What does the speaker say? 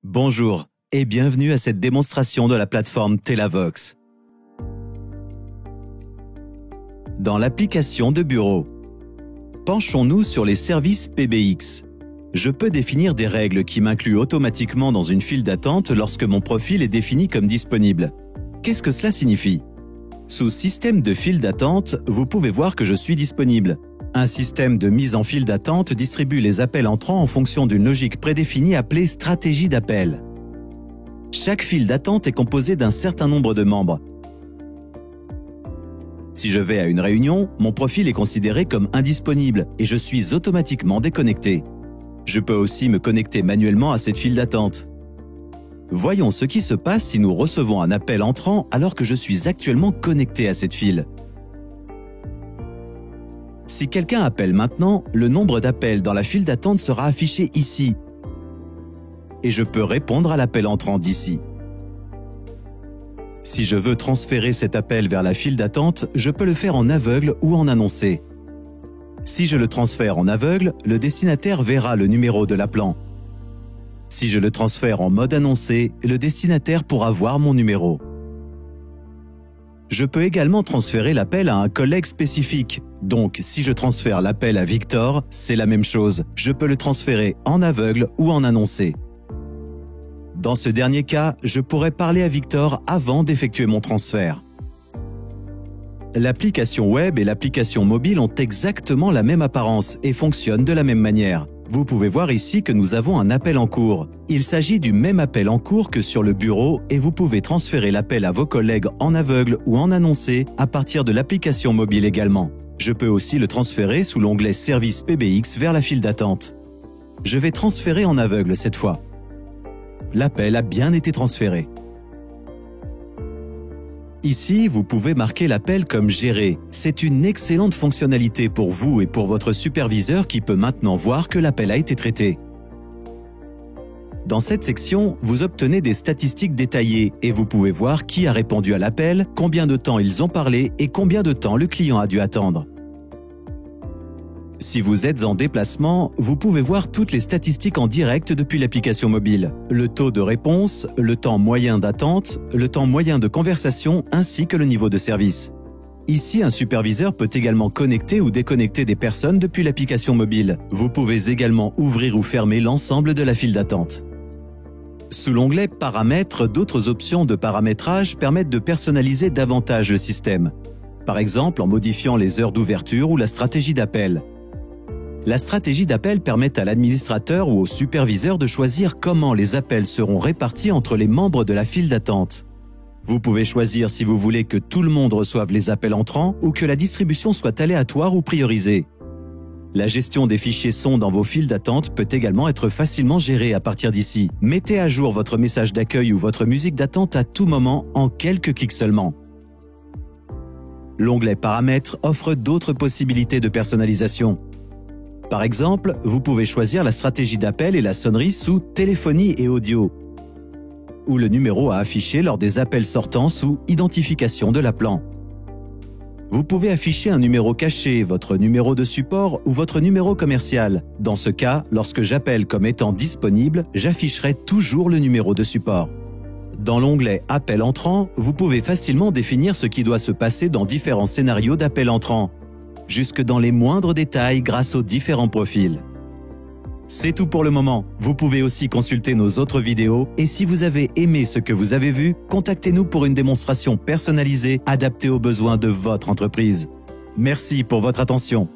Bonjour et bienvenue à cette démonstration de la plateforme Telavox. Dans l'application de bureau, penchons-nous sur les services PBX. Je peux définir des règles qui m'incluent automatiquement dans une file d'attente lorsque mon profil est défini comme disponible. Qu'est-ce que cela signifie? Sous système de file d'attente, vous pouvez voir que je suis disponible. Un système de mise en file d'attente distribue les appels entrants en fonction d'une logique prédéfinie appelée stratégie d'appel. Chaque file d'attente est composée d'un certain nombre de membres. Si je vais à une réunion, mon profil est considéré comme indisponible et je suis automatiquement déconnecté. Je peux aussi me connecter manuellement à cette file d'attente. Voyons ce qui se passe si nous recevons un appel entrant alors que je suis actuellement connecté à cette file. Si quelqu'un appelle maintenant, le nombre d'appels dans la file d'attente sera affiché ici. Et je peux répondre à l'appel entrant d'ici. Si je veux transférer cet appel vers la file d'attente, je peux le faire en aveugle ou en annoncé. Si je le transfère en aveugle, le destinataire verra le numéro de l'appelant. Si je le transfère en mode annoncé, le destinataire pourra voir mon numéro. Je peux également transférer l'appel à un collègue spécifique. Donc, si je transfère l'appel à Victor, c'est la même chose. Je peux le transférer en aveugle ou en annoncé. Dans ce dernier cas, je pourrais parler à Victor avant d'effectuer mon transfert. L'application web et l'application mobile ont exactement la même apparence et fonctionnent de la même manière. Vous pouvez voir ici que nous avons un appel en cours. Il s'agit du même appel en cours que sur le bureau et vous pouvez transférer l'appel à vos collègues en aveugle ou en annoncé à partir de l'application mobile également. Je peux aussi le transférer sous l'onglet Service PBX vers la file d'attente. Je vais transférer en aveugle cette fois. L'appel a bien été transféré. Ici, vous pouvez marquer l'appel comme géré. C'est une excellente fonctionnalité pour vous et pour votre superviseur qui peut maintenant voir que l'appel a été traité. Dans cette section, vous obtenez des statistiques détaillées et vous pouvez voir qui a répondu à l'appel, combien de temps ils ont parlé et combien de temps le client a dû attendre. Si vous êtes en déplacement, vous pouvez voir toutes les statistiques en direct depuis l'application mobile. Le taux de réponse, le temps moyen d'attente, le temps moyen de conversation ainsi que le niveau de service. Ici, un superviseur peut également connecter ou déconnecter des personnes depuis l'application mobile. Vous pouvez également ouvrir ou fermer l'ensemble de la file d'attente. Sous l'onglet Paramètres, d'autres options de paramétrage permettent de personnaliser davantage le système. Par exemple, en modifiant les heures d'ouverture ou la stratégie d'appel. La stratégie d'appel permet à l'administrateur ou au superviseur de choisir comment les appels seront répartis entre les membres de la file d'attente. Vous pouvez choisir si vous voulez que tout le monde reçoive les appels entrants ou que la distribution soit aléatoire ou priorisée. La gestion des fichiers son dans vos files d'attente peut également être facilement gérée à partir d'ici. Mettez à jour votre message d'accueil ou votre musique d'attente à tout moment en quelques clics seulement. L'onglet Paramètres offre d'autres possibilités de personnalisation. Par exemple, vous pouvez choisir la stratégie d'appel et la sonnerie sous Téléphonie et audio, ou le numéro à afficher lors des appels sortants sous Identification de l'appelant. Vous pouvez afficher un numéro caché, votre numéro de support ou votre numéro commercial. Dans ce cas, lorsque j'appelle comme étant disponible, j'afficherai toujours le numéro de support. Dans l'onglet Appel entrant, vous pouvez facilement définir ce qui doit se passer dans différents scénarios d'appel entrant, jusque dans les moindres détails grâce aux différents profils. C'est tout pour le moment. Vous pouvez aussi consulter nos autres vidéos et si vous avez aimé ce que vous avez vu, contactez-nous pour une démonstration personnalisée adaptée aux besoins de votre entreprise. Merci pour votre attention.